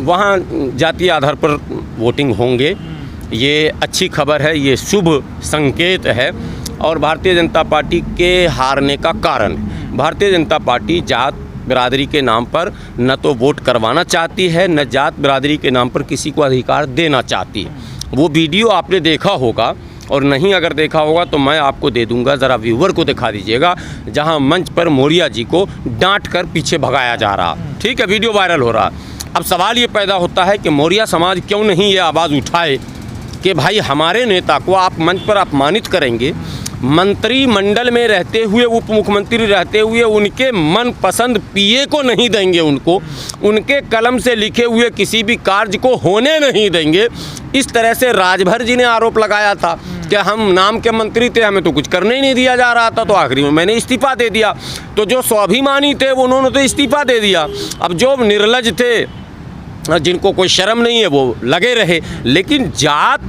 वहाँ जातीय आधार पर वोटिंग होंगे। ये अच्छी खबर है, ये शुभ संकेत है और भारतीय जनता पार्टी के हारने का कारण है। भारतीय जनता पार्टी जात बिरादरी के नाम पर न तो वोट करवाना चाहती है, न जात बिरादरी के नाम पर किसी को अधिकार देना चाहती है। वो वीडियो आपने देखा होगा और नहीं अगर देखा होगा तो मैं आपको दे दूंगा, ज़रा व्यूवर को दिखा दीजिएगा, जहां मंच पर मौर्या जी को डांट कर पीछे भगाया जा रहा। ठीक है, वीडियो वायरल हो रहा। अब सवाल ये पैदा होता है कि मौर्या समाज क्यों नहीं ये आवाज़ उठाए कि भाई हमारे नेता को आप मंच पर अपमानित करेंगे, मंत्रिमंडल में रहते हुए, उप मुख्यमंत्री रहते हुए उनके मनपसंद पीए को नहीं देंगे, उनके कलम से लिखे हुए किसी भी कार्य को होने नहीं देंगे। इस तरह से राजभर जी ने आरोप लगाया था कि हम नाम के मंत्री थे, हमें तो कुछ करने ही नहीं दिया जा रहा था, तो आखिरी में मैंने इस्तीफा दे दिया। तो जो स्वाभिमानी थे उन्होंने तो इस्तीफा दे दिया। अब जो निर्लज थे, जिनको कोई शर्म नहीं है, वो लगे रहे। लेकिन जात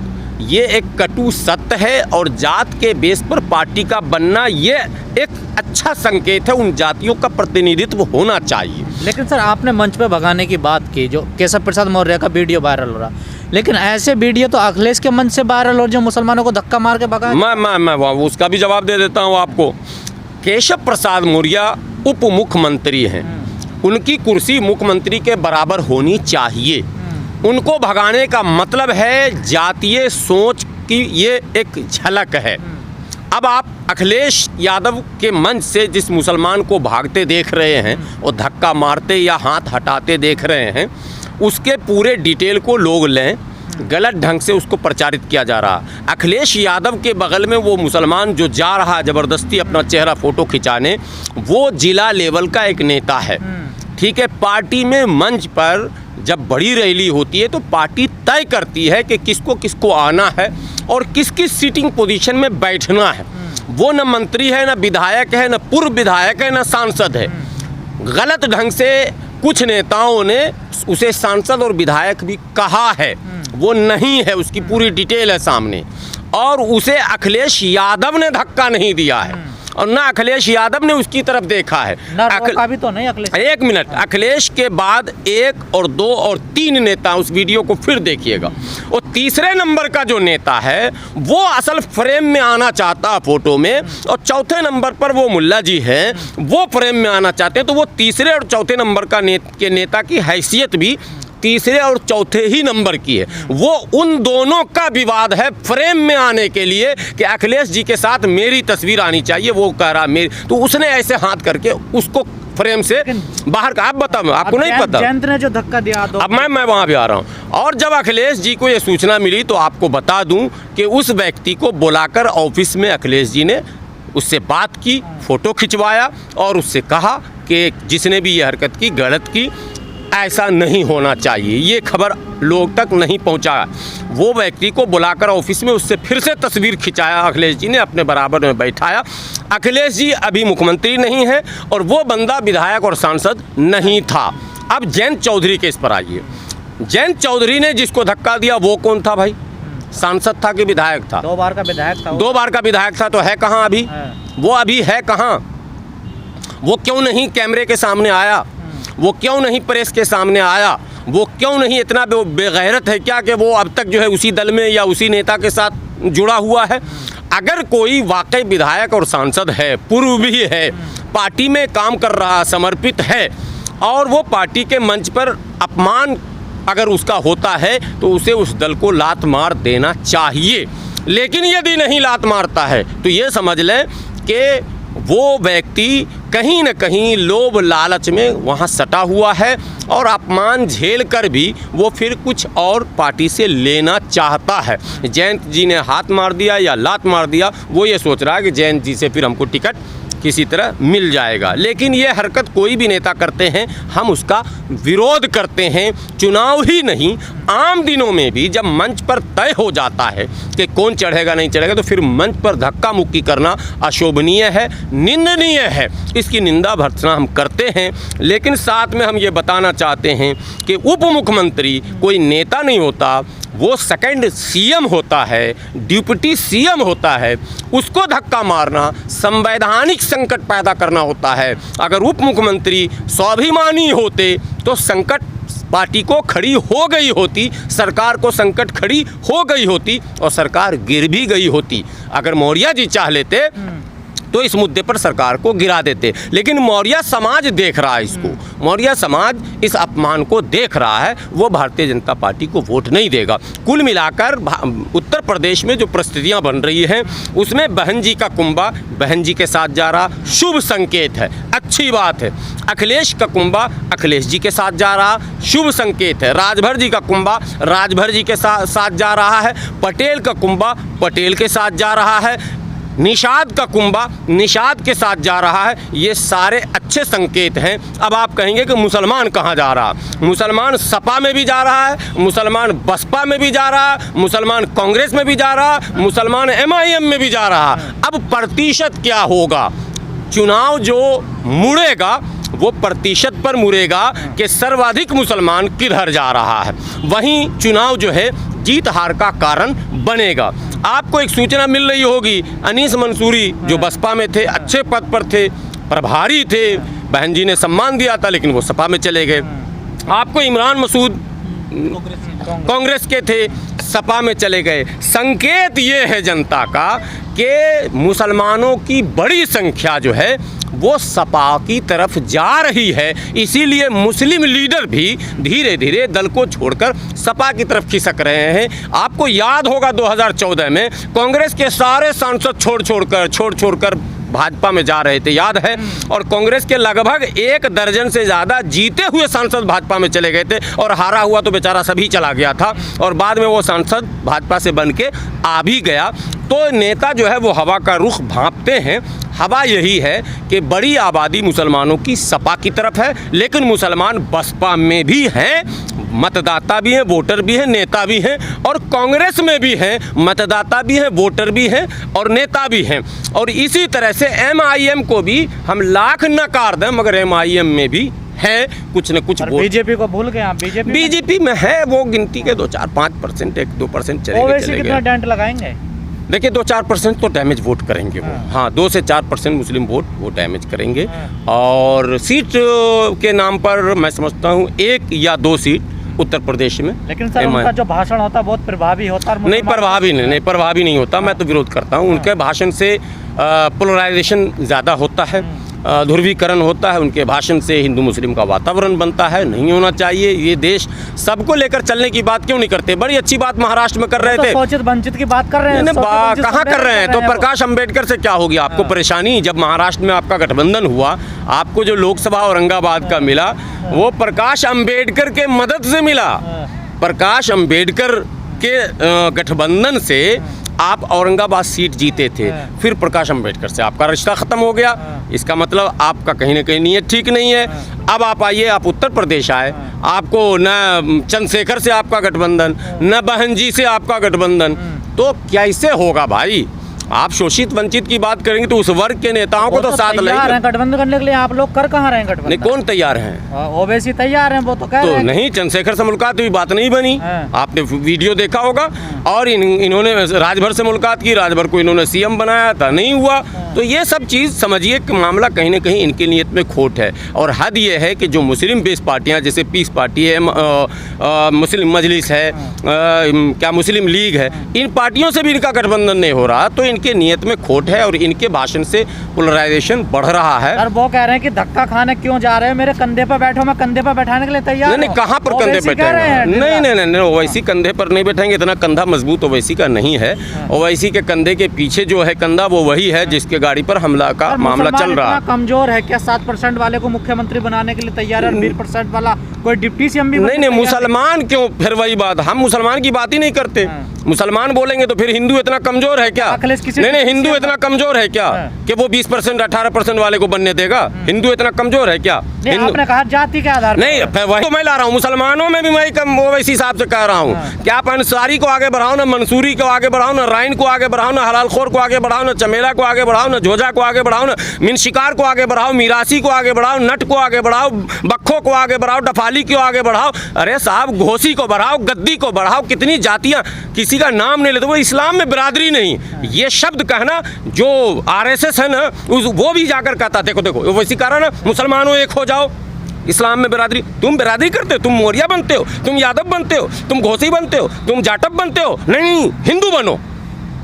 ये एक कटु सत्य है और जात के बेस पर पार्टी का बनना ये एक अच्छा संकेत है। उन जातियों का प्रतिनिधित्व होना चाहिए। लेकिन सर, आपने मंच पे भगाने की बात की, जो केशव प्रसाद मौर्य का वीडियो वायरल हो रहा, लेकिन ऐसे वीडियो तो अखिलेश के मंच से वायरल हो जो मुसलमानों को धक्का मार के भगा। मैं उसका भी जवाब दे देता हूँ आपको। केशव प्रसाद मौर्य उप मुख्यमंत्री हैं, उनकी कुर्सी मुख्यमंत्री के बराबर होनी चाहिए। उनको भगाने का मतलब है जातीय सोच की ये एक झलक है। अब आप अखिलेश यादव के मंच से जिस मुसलमान को भागते देख रहे हैं और धक्का मारते या हाथ हटाते देख रहे हैं, उसके पूरे डिटेल को लोग लें। गलत ढंग से उसको प्रचारित किया जा रहा। अखिलेश यादव के बगल में वो मुसलमान जो जा रहा ज़बरदस्ती अपना चेहरा फ़ोटो खिंचाने, वो जिला लेवल का एक नेता है। ठीक है, पार्टी में मंच पर जब बड़ी रैली होती है तो पार्टी तय करती है कि किसको किसको आना है और किस किस सीटिंग पोजीशन में बैठना है। वो न मंत्री है, न विधायक है, न पूर्व विधायक है, न सांसद है। गलत ढंग से कुछ नेताओं ने उसे सांसद और विधायक भी कहा है, वो नहीं है, उसकी पूरी डिटेल है सामने। और उसे अखिलेश यादव ने धक्का नहीं दिया है और ना अखिलेश यादव ने उसकी तरफ देखा है। रोका भी तो नहीं अखिलेश। एक मिनट, अखिलेश के बाद 1 और 2 और 3 नेता, उस वीडियो को फिर देखिएगा। और तीसरे नंबर का जो नेता है वो असल फ्रेम में आना चाहता फोटो में, और चौथे नंबर पर वो मुल्ला जी हैं, वो फ्रेम में आना चाहते हैं। तो वो तीसरे और चौथे नंबर का नेता की हैसियत भी तीसरे और चौथे ही नंबर की है। वो उन दोनों का विवाद है फ्रेम में आने के लिए कि अखिलेश जी के साथ मेरी तस्वीर आनी चाहिए। वो कह रहा मेरी, तो उसने ऐसे हाथ करके उसको फ्रेम से बाहर का। आप बताओ, आपको नहीं पता जयंत ने जो धक्का दिया। अब मैं वहाँ भी आ रहा हूँ। और जब अखिलेश जी को ये सूचना मिली तो आपको बता दूँ कि उस व्यक्ति को बुलाकर ऑफिस में अखिलेश जी ने उससे बात की, फ़ोटो खिंचवाया और उससे कहा कि जिसने भी ये हरकत की गलत की, ऐसा नहीं होना चाहिए। ये खबर लोग तक नहीं पहुंचा। वो व्यक्ति को बुलाकर ऑफिस में उससे फिर से तस्वीर खिंचाया अखिलेश जी ने, अपने बराबर में बैठाया। अखिलेश जी अभी मुख्यमंत्री नहीं हैं और वो बंदा विधायक और सांसद नहीं था। अब जयंत चौधरी के इस पर आइए। जयंत चौधरी ने जिसको धक्का दिया वो कौन था भाई? सांसद था कि विधायक था? 2 बार का विधायक था। 2 बार का विधायक था। तो है कहाँ अभी? वो अभी है कहाँ? वो क्यों नहीं कैमरे के सामने आया? वो क्यों नहीं प्रेस के सामने आया? वो क्यों नहीं इतना बेगैरत है क्या कि वो अब तक जो है उसी दल में या उसी नेता के साथ जुड़ा हुआ है? अगर कोई वाकई विधायक और सांसद है, पूर्व भी है, पार्टी में काम कर रहा, समर्पित है, और वो पार्टी के मंच पर अपमान अगर उसका होता है तो उसे उस दल को लात मार देना चाहिए। लेकिन यदि नहीं लात मारता है तो ये समझ लें कि वो व्यक्ति कहीं न कहीं लोभ लालच में वहाँ सटा हुआ है और अपमान झेल कर भी वो फिर कुछ और पार्टी से लेना चाहता है। जयंत जी ने हाथ मार दिया या लात मार दिया, वो ये सोच रहा है कि जयंत जी से फिर हमको टिकट किसी तरह मिल जाएगा। लेकिन ये हरकत कोई भी नेता करते हैं, हम उसका विरोध करते हैं। चुनाव ही नहीं, आम दिनों में भी जब मंच पर तय हो जाता है कि कौन चढ़ेगा नहीं चढ़ेगा, तो फिर मंच पर धक्का मुक्की करना अशोभनीय है, निंदनीय है। इसकी निंदा भर्त्सना हम करते हैं। लेकिन साथ में हम ये बताना चाहते हैं कि उप मुख्यमंत्री कोई नेता नहीं होता, वो सेकंड सीएम होता है, डिप्टी सीएम होता है। उसको धक्का मारना संवैधानिक संकट पैदा करना होता है। अगर उप मुख्यमंत्री स्वाभिमानी होते तो संकट पार्टी को खड़ी हो गई होती, सरकार को संकट खड़ी हो गई होती और सरकार गिर भी गई होती। अगर मौर्य जी चाह लेते तो इस मुद्दे पर सरकार को गिरा देते, लेकिन मौर्य समाज देख रहा है इसको, मौर्य समाज इस अपमान को देख रहा है, वो भारतीय जनता पार्टी को वोट नहीं देगा। कुल मिलाकर उत्तर प्रदेश में जो परिस्थितियां बन रही हैं उसमें बहन जी का कुंभा बहन जी के साथ जा रहा, शुभ संकेत है, अच्छी बात है। अखिलेश का कुंभा अखिलेश जी के साथ जा रहा, शुभ संकेत है। राजभर जी का कुंभा राजभर जी के साथ जा रहा है। पटेल का कुंभा पटेल के साथ जा रहा है। निषाद का कुंभा निषाद के साथ जा रहा है। ये सारे अच्छे संकेत हैं। अब आप कहेंगे कि मुसलमान कहाँ जा रहा? मुसलमान सपा में भी जा रहा है, मुसलमान बसपा में भी जा रहा है, मुसलमान कांग्रेस में भी जा रहा है, मुसलमान MIM में भी जा रहा है। अब प्रतिशत क्या होगा? चुनाव जो मुड़ेगा वो प्रतिशत पर मुड़ेगा कि सर्वाधिक मुसलमान किधर जा रहा है, वहीं चुनाव जो है जीत हार का कारण बनेगा। आपको एक सूचना मिल रही होगी, अनीस मंसूरी जो बसपा में थे, अच्छे पद पर थे, प्रभारी थे, बहन जी ने सम्मान दिया था, लेकिन वो सपा में चले गए। आपको इमरान मसूद कांग्रेस के थे, सपा में चले गए। संकेत ये है जनता का कि मुसलमानों की बड़ी संख्या जो है वो सपा की तरफ जा रही है, इसीलिए मुस्लिम लीडर भी धीरे धीरे दल को छोड़कर सपा की तरफ खिसक रहे हैं। आपको याद होगा 2014 में कांग्रेस के सारे सांसद छोड़ छोड़कर भाजपा में जा रहे थे, याद है? और कांग्रेस के लगभग 1 दर्जन से ज़्यादा जीते हुए सांसद भाजपा में चले गए थे और हारा हुआ तो बेचारा सभी चला गया था और बाद में वो सांसद भाजपा से बन के आ भी गया। तो नेता जो है वो हवा का रुख भांपते हैं। हवा यही है कि बड़ी आबादी मुसलमानों की सपा की तरफ है, लेकिन मुसलमान बसपा में भी हैं, मतदाता भी हैं, वोटर भी हैं, नेता भी हैं, और कांग्रेस में भी हैं, मतदाता भी हैं, वोटर भी हैं और नेता भी हैं। और इसी तरह से MIM को भी हम लाख नकार दें मगर MIM में भी है कुछ न कुछ। बीजेपी को भूल गए आप? बीजेपी में है वो गिनती के 2-4-5%, 1-2% चलेंगे। कितना डेंट लगाएंगे? देखिए 2-4% तो डैमेज वोट करेंगे वो, हाँ 2 से 4% मुस्लिम वोट वो डैमेज करेंगे। और सीट के नाम पर मैं समझता हूँ 1 या 2 सीट उत्तर प्रदेश में। लेकिन सर उनका जो भाषण होता है बहुत प्रभावी होता है। नहीं प्रभावी नहीं होता, मैं तो विरोध करता हूँ। उनके भाषण से पोलराइजेशन ज़्यादा होता है, ध्रुवीकरण होता है। उनके भाषण से हिंदू मुस्लिम का वातावरण बनता है, नहीं होना चाहिए। ये देश सबको लेकर चलने की बात क्यों नहीं करते? बड़ी अच्छी बात महाराष्ट्र में कर रहे थे, शोषित वंचित की बात कर रहे हैं। कहाँ कर रहे हैं? तो प्रकाश अंबेडकर से क्या हो गया आपको परेशानी? जब महाराष्ट्र में आपका गठबंधन हुआ, आपको जो लोकसभा औरंगाबाद का मिला वो प्रकाश अंबेडकर के मदद से मिला। प्रकाश अंबेडकर के गठबंधन से आप औरंगाबाद सीट जीते थे, फिर प्रकाश अंबेडकर से आपका रिश्ता ख़त्म हो गया। इसका मतलब आपका कहीं ना कहीं नीयत ठीक नहीं है। अब आप आइए, आप उत्तर प्रदेश आए, आपको न चंद्रशेखर से आपका गठबंधन, न बहन जी से आपका गठबंधन, तो कैसे होगा भाई? आप शोषित वंचित की बात करेंगे तो उस वर्ग के नेताओं को तो साथ लेंगे। गठबंधन करने के लिए आप लोग कर कहाँ रहे हैं गठबंधन? नहीं, कौन तैयार हैं? ओवैसी तैयार हैं, वो तो कह रहे हैं। नहीं, चंद्रशेखर से मुलाकात हुई, बात नहीं बनी। आपने वीडियो देखा होगा। और इन्होंने राजभर से मुलाकात की, राजभर को इन्होंने CM बनाया था, नहीं हुआ। तो ये सब चीज़ समझिए कि मामला कहीं ना कहीं इनकी नीयत में खोट है। और हद ये है कि जो मुस्लिम बेस पार्टियाँ जैसे पीस पार्टी है, मुस्लिम मजलिस है, क्या मुस्लिम लीग है, इन पार्टियों से भी इनका गठबंधन नहीं हो रहा, तो इनके नीयत में खोट है और इनके भाषण से पोलराइजेशन बढ़ रहा है। सर वो कह रहे हैं कि धक्का खाने क्यों जा रहे हैं? मेरे कंधे पर बैठो, मैं कंधे पर बैठाने के लिए तैयार। नहीं, कहाँ पर कंधे बैठेंगे? नहीं, ओवैसी कंधे पर नहीं बैठेंगे। इतना कंधा मजबूत ओवैसी का नहीं है। ओवैसी के कंधे के पीछे जो है कंधा वो वही है जिसके गाड़ी पर हमला का मामला चल रहा है। कमजोर है क्या? 7% वाले को मुख्यमंत्री बनाने के लिए तैयार है, 20% वाला कोई डिप्टी CM भी नहीं, मुसलमान क्यों? फिर वही बात, हम मुसलमान की बात ही नहीं करते। मुसलमान बोलेंगे तो फिर हिंदू इतना कमजोर है क्या? नहीं, हिंदू इतना कमजोर है क्या कि वो 20% 18% वाले को बनने देगा? हिंदू इतना कमजोर है क्या? आपने कहा जाति के आधार पर। नहीं, वही तो मैं ला रहा हूँ। मुसलमानों में भी मैं कम वैसी हिसाब से कह रहा हूँ कि आप अंसारी को आगे बढ़ाओ ना, मंसूरी को आगे बढ़ाओ ना, राइन को आगे बढ़ाओ ना, हलालखोर को आगे बढ़ाओ ना, चमेला को आगे बढ़ाओ ना, झोजा को आगे बढ़ाओ ना, मिनशिकार को आगे बढ़ाओ, मीरासी को आगे बढ़ाओ, नट को आगे बढ़ाओ, बक्खो को आगे बढ़ाओ, डफाली को आगे बढ़ाओ। अरे साहब, घोसी को बढ़ाओ, गद्दी को बढ़ाओ। कितनी जातियाँ, किसी का नाम नहीं लेते। वो इस्लाम में बिरादरी नहीं, ये शब्द कहना जो RSS है ना, वो भी जाकर कहता देखो वैसी कारण मुसलमानों एक हो जाओ। इस्लाम में बिरादरी, तुम बिरादरी करते हो, तुम मौर्य बनते हो, तुम यादव बनते हो, तुम घोसी बनते हो, तुम जाटव बनते हो, नहीं हिंदू बनो।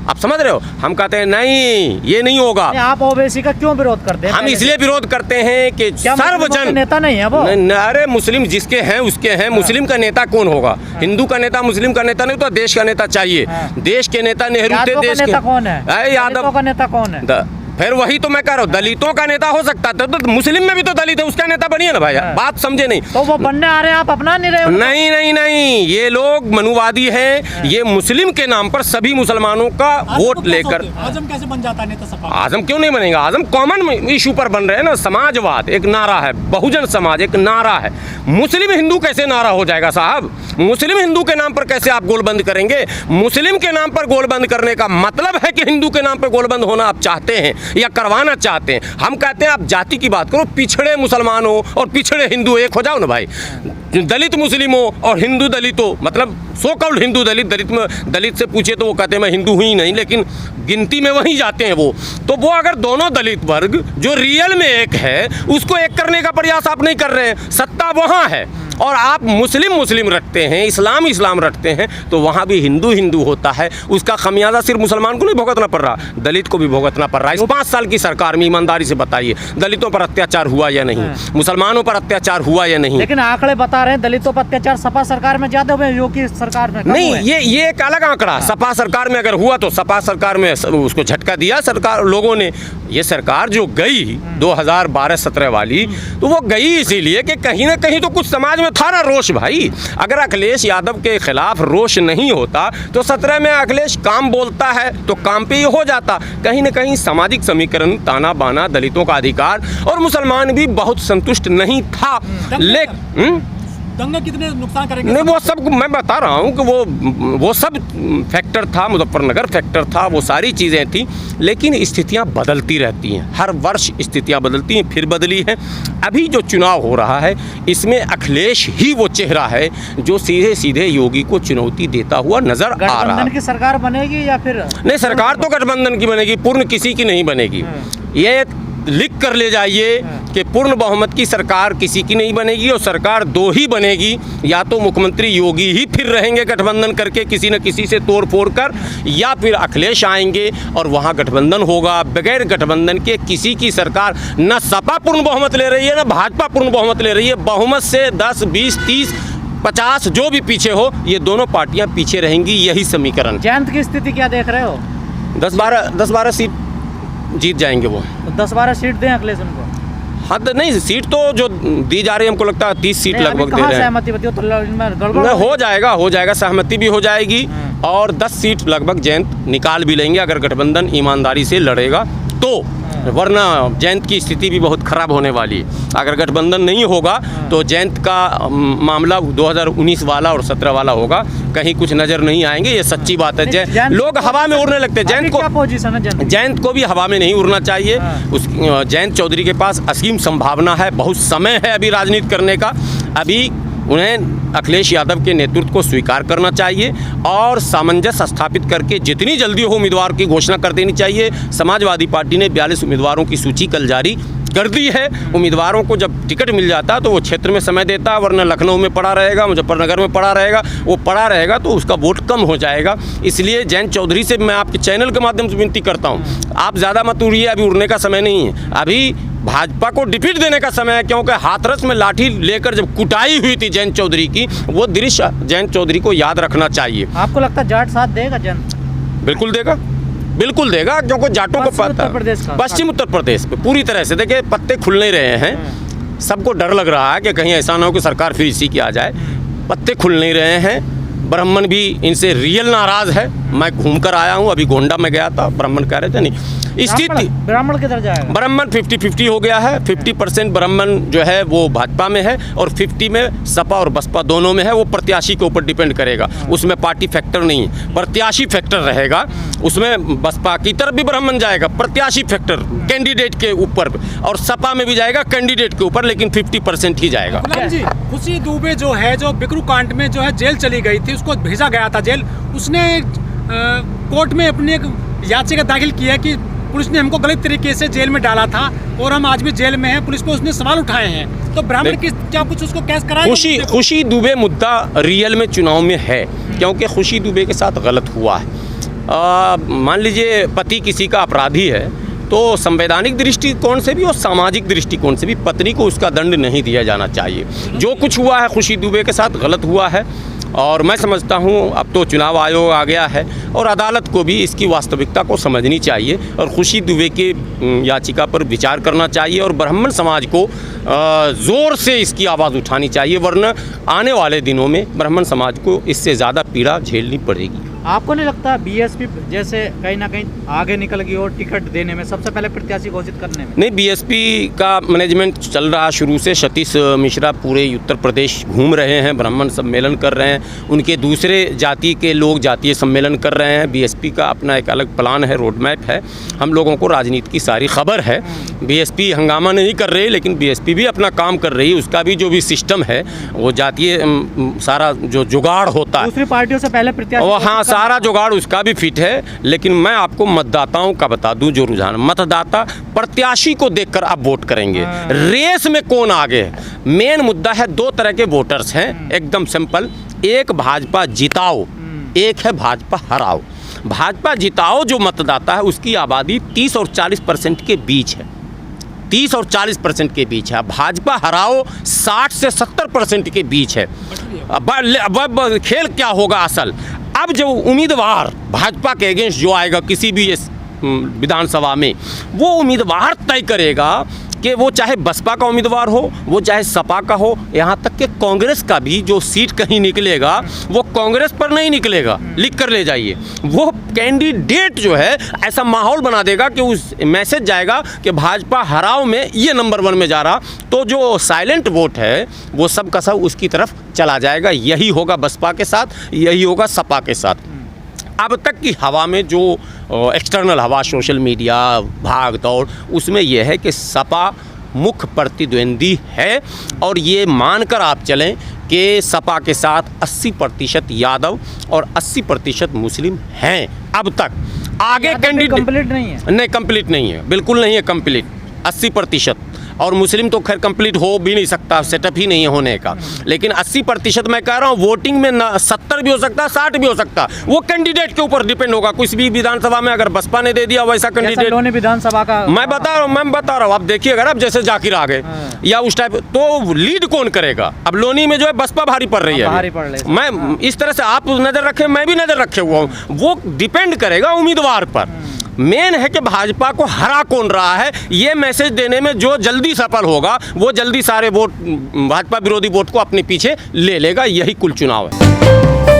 आप समझ रहे हो? हम कहते हैं नहीं, ये नहीं होगा। आप ओबीसी का क्यों विरोध करते हैं? हम इसलिए विरोध करते हैं कि सर्वजन नेता नहीं है वो। अरे मुस्लिम जिसके हैं उसके हैं। मुस्लिम का नेता कौन होगा? हिंदू का नेता मुस्लिम का नेता नहीं, तो देश का नेता चाहिए। देश के नेता नेहरू थे, देश के कौन है? यादव का नेता कौन है? फिर वही तो मैं कह रहा हूँ, दलितों का नेता हो सकता था, तो मुस्लिम में भी तो दलित है, उसका नेता बनिए ना भाई। बात समझे नहीं? तो वो बनने आ रहे हैं, आप अपना नहीं रहे हो? नहीं नहीं नहीं, ये लोग मनुवादी हैं। ये मुस्लिम के नाम पर सभी मुसलमानों का वोट लेकर आजम कैसे बन जाता है नेता सपा? आजम क्यों नहीं बनेगा? आजम कॉमन इशू पर बन रहे हैं ना। समाजवाद एक नारा है, बहुजन समाज एक नारा है। मुस्लिम हिंदू कैसे नारा हो जाएगा साहब? मुस्लिम हिंदू के नाम पर कैसे आप गोलबंद करेंगे? मुस्लिम के नाम पर गोलबंद करने का मतलब है कि हिंदू के नाम पर गोलबंद होना आप चाहते हैं या करवाना चाहते हैं। हम कहते हैं आप जाति की बात करो, पिछड़े मुसलमानों और पिछड़े हिंदू एक हो जाओ ना भाई। दलित मुस्लिमों और हिंदू दलितों, मतलब सो कॉल्ड हिंदू दलित, दलित से पूछे तो वो कहते हैं मैं हिंदू ही नहीं, लेकिन गिनती में वहीं जाते हैं वो। तो वो अगर दोनों दलित वर्ग जो रियल में एक है, उसको एक करने का प्रयास आप नहीं कर रहे हैं। सत्ता वहाँ है और आप मुस्लिम रखते हैं, इस्लाम रखते हैं, तो वहाँ भी हिंदू होता है। उसका खमियाजा सिर्फ मुसलमान को नहीं भुगतना पड़ रहा, दलित को भी भुगतना पड़ रहा है। इस 5 साल की सरकार में ईमानदारी से बताइए, दलितों पर अत्याचार हुआ या नहीं? मुसलमानों पर अत्याचार हुआ या नहीं? लेकिन आंकड़े बता रहे हैं दलितों पर अत्याचार सपा सरकार में ज्यादा हुए, योगी सरकार में नहीं। ये एक अलग आंकड़ा। सपा सरकार में अगर हुआ तो सपा सरकार में उसको झटका दिया सरकार लोगों ने। ये सरकार जो गई 2012-17 वाली, तो वो गई इसीलिए कि कहीं ना कहीं तो कुछ समाज में था ना रोष भाई। अगर अखिलेश यादव के खिलाफ रोष नहीं होता तो 17 में अखिलेश काम बोलता है तो काम पे ये हो जाता। कहीं ना कहीं सामाजिक समीकरण, ताना बाना, दलितों का अधिकार और मुसलमान भी बहुत संतुष्ट नहीं था। लेकिन दंगे कितने नुकसान करेंगे? नहीं, वो सब मैं बता रहा हूँ कि वो सब फैक्टर था, मुजफ्फरनगर फैक्टर था, वो सारी चीज़ें थी। लेकिन स्थितियाँ बदलती रहती हैं, हर वर्ष स्थितियाँ बदलती हैं, फिर बदली हैं। अभी जो चुनाव हो रहा है इसमें अखिलेश ही वो चेहरा है जो सीधे सीधे योगी को चुनौती देता हुआ नजर आ रहा है। गठबंधन की सरकार बनेगी या फिर नहीं? सरकार तो गठबंधन की बनेगी, पूर्ण किसी की नहीं बनेगी। ये लिख कर ले जाइए कि पूर्ण बहुमत की सरकार किसी की नहीं बनेगी और सरकार 2 ही बनेगी। या तो मुख्यमंत्री योगी ही फिर रहेंगे गठबंधन करके किसी न किसी से तोड़ फोड़ कर, या फिर अखिलेश आएंगे और वहाँ गठबंधन होगा। बगैर गठबंधन के किसी की सरकार, न सपा पूर्ण बहुमत ले रही है न भाजपा पूर्ण बहुमत ले रही है। बहुमत से 10, 20, 30, 50 जो भी पीछे हो, ये दोनों पार्टियाँ पीछे रहेंगी। यही समीकरण। जयंत की स्थिति क्या देख रहे हो? 10-12 सीट जीत जाएंगे वो। तो 10-12 सीट दें अखिलेश उनको? हाँ, नहीं, सीट तो जो दी जा रही है हमको लगता है 30 सीट लगभग दे रहे हैं। सहमति बताइए तो गड़बड़ हो जाएगा, सहमति भी हो जाएगी और 10 सीट लगभग जयंत निकाल भी लेंगे अगर गठबंधन ईमानदारी से लड़ेगा तो। वरना जयंत की स्थिति भी बहुत खराब होने वाली है। अगर गठबंधन नहीं होगा तो जयंत का मामला 2019 वाला और 17 वाला होगा, कहीं कुछ नजर नहीं आएंगे। ये सच्ची बात है। लोग हवा में उड़ने लगते हैं। जयंत को भी हवा में नहीं उड़ना चाहिए। जयंत चौधरी के पास असीम संभावना है, बहुत समय है अभी राजनीति करने का। अभी उन्हें अखिलेश यादव के नेतृत्व को स्वीकार करना चाहिए और सामंजस्य स्थापित करके जितनी जल्दी हो उम्मीदवार की घोषणा कर देनी चाहिए। समाजवादी पार्टी ने 42 उम्मीदवारों की सूची कल जारी कर दी है। उम्मीदवारों को जब टिकट मिल जाता है तो वो क्षेत्र में समय देता है, वरना लखनऊ में पड़ा रहेगा, मुजफ्फरनगर में पड़ा रहेगा। वो पड़ा रहेगा तो उसका वोट कम हो जाएगा। इसलिए जयंत चौधरी से मैं आपके चैनल के माध्यम से विनती करता हूँ, आप ज़्यादा मत उड़िए, अभी उड़ने का समय नहीं है। अभी भाजपा को डिफीट देने का समय है, क्योंकि हाथरस में लाठी लेकर जब कुटाई हुई थी जयंत चौधरी की, वो दृश्य जयंत चौधरी को याद रखना चाहिए। आपको लगता है जाट साथ देगा जयंत? बिल्कुल देगा, क्योंकि जाटों को पता, पश्चिम उत्तर प्रदेश पे पूरी तरह से देखिए पत्ते खुल नहीं रहे हैं। सबको डर लग रहा है कि कहीं ऐसा ना हो कि सरकार फिर इसी की आ जाए। पत्ते खुल नहीं रहे हैं। ब्राह्मण भी इनसे रियल नाराज है। मैं घूम कर आया हूँ, अभी गोंडा में गया था, ब्राह्मण कह रहे थे नहीं स्थिति, ब्राह्मण किधर जाएगा? ब्राह्मण 50-50 हो गया है। 50% ब्राह्मण जो है वो भाजपा में है और 50 में सपा और बसपा दोनों में है। वो प्रत्याशी के ऊपर डिपेंड करेगा, उसमें पार्टी फैक्टर नहीं है, प्रत्याशी फैक्टर रहेगा। उसमें बसपा की तरफ भी ब्राह्मण जाएगा, प्रत्याशी फैक्टर कैंडिडेट के ऊपर, और सपा में भी जाएगा कैंडिडेट के ऊपर, लेकिन 50% ही जाएगा। जी, खुशी दुबे जो है, जो बिकरू कांड में जो है जेल चली गई थी, उसको भेजा गया था जेल। उसने कोर्ट में अपनी एक याचिका दाखिल की है कि पुलिस ने हमको गलत तरीके से जेल में डाला था और हम आज भी जेल में हैं, पुलिस पे उसने सवाल उठाए हैं, तो ब्राह्मण की क्या कुछ उसको कैस कराया? खुशी दुबे मुद्दा रियल में चुनाव में है, क्योंकि खुशी दुबे के साथ गलत हुआ है। मान लीजिए पति किसी का अपराधी है तो संवैधानिक दृष्टिकोण से भी और सामाजिक दृष्टिकोण से भी पत्नी को उसका दंड नहीं दिया जाना चाहिए। जो कुछ हुआ है खुशी दुबे के साथ गलत हुआ है, और मैं समझता हूँ अब तो चुनाव आयोग आ गया है और अदालत को भी इसकी वास्तविकता को समझनी चाहिए और खुशी दुबे की याचिका पर विचार करना चाहिए और ब्राह्मण समाज को ज़ोर से इसकी आवाज़ उठानी चाहिए, वरना आने वाले दिनों में ब्राह्मण समाज को इससे ज़्यादा पीड़ा झेलनी पड़ेगी। आपको नहीं लगता बीएसपी जैसे कहीं ना कहीं आगे निकल गई और टिकट देने में, सबसे पहले प्रत्याशी घोषित करने में? नहीं, बीएसपी का मैनेजमेंट चल रहा शुरू से। सतीश मिश्रा पूरे उत्तर प्रदेश घूम रहे हैं, ब्राह्मण सम्मेलन कर रहे हैं, उनके दूसरे जाति के लोग जातीय सम्मेलन कर रहे हैं। बीएसपी का अपना एक अलग प्लान है, रोड मैप है। हम लोगों को राजनीति की सारी खबर है। बीएसपी हंगामा नहीं कर रही, लेकिन बीएसपी भी अपना काम कर रही है। उसका भी जो भी सिस्टम है वो जातीय सारा जो जुगाड़ होता है दूसरी पार्टियों से पहले प्रत्याशी, हाँ, सारा जुगाड़ उसका भी फिट है। लेकिन मैं आपको मतदाताओं का बता दूं जो रुझान, मतदाता प्रत्याशी को देखकर आप वोट करेंगे, रेस में कौन आगे है। मेन मुद्दा है, दो तरह के वोटर्स हैं, एकदम सिंपल। एक भाजपा जिताओ, एक है भाजपा हराओ। भाजपा जिताओ जो मतदाता है उसकी आबादी 30 और 40% के बीच है, 30 और 40% के बीच है। भाजपा हराओ 60 से 70% के बीच है। अब खेल क्या होगा असल, अब जो उम्मीदवार भाजपा के अगेंस्ट जो आएगा किसी भी विधानसभा में, वो उम्मीदवार तय करेगा कि वो चाहे बसपा का उम्मीदवार हो, वो चाहे सपा का हो, यहाँ तक कि कांग्रेस का भी जो सीट कहीं निकलेगा वो कांग्रेस पर नहीं निकलेगा। लिख कर ले जाइए, वो कैंडिडेट जो है ऐसा माहौल बना देगा कि उस मैसेज जाएगा कि भाजपा हराओ में ये नंबर 1 में जा रहा, तो जो साइलेंट वोट है वो सब का सब उसकी तरफ चला जाएगा। यही होगा बसपा के साथ, यही होगा सपा के साथ। अब तक की हवा में जो एक्सटर्नल हवा, सोशल मीडिया, भाग दौड़, उसमें यह है कि सपा मुख्य प्रतिद्वंदी है और ये मानकर आप चलें कि सपा के साथ 80% यादव और 80% मुस्लिम हैं अब तक। आगे कैंडिडेट कंप्लीट नहीं है, नहीं कंप्लीट नहीं है, बिल्कुल नहीं है कंप्लीट, 80%। और मुस्लिम तो खैर कंप्लीट हो भी नहीं सकता, सेटअप ही नहीं है होने का। लेकिन 80% मैं कह रहा हूँ, वोटिंग में 70 भी हो सकता, 60 भी हो सकता, वो कैंडिडेट के ऊपर डिपेंड होगा। कुछ भी विधानसभा में अगर बसपा ने दे दिया वैसा कैंडिडेट, विधानसभा का मैं बता रहा हूँ, आप देखिए अगर अब जैसे जाकिर आ गए या उस टाइप, तो लीड कौन करेगा? अब लोनी में जो है बसपा भारी पड़ रही है। मैं इस तरह से आप नजर रखे, मैं भी नजर रखे हुआ हूँ, वो डिपेंड करेगा उम्मीदवार पर। मेन है कि भाजपा को हरा कौन रहा है, ये मैसेज देने में जो जल्दी सफल होगा वो जल्दी सारे वोट भाजपा विरोधी वोट को अपने पीछे ले लेगा। यही कुल चुनाव है।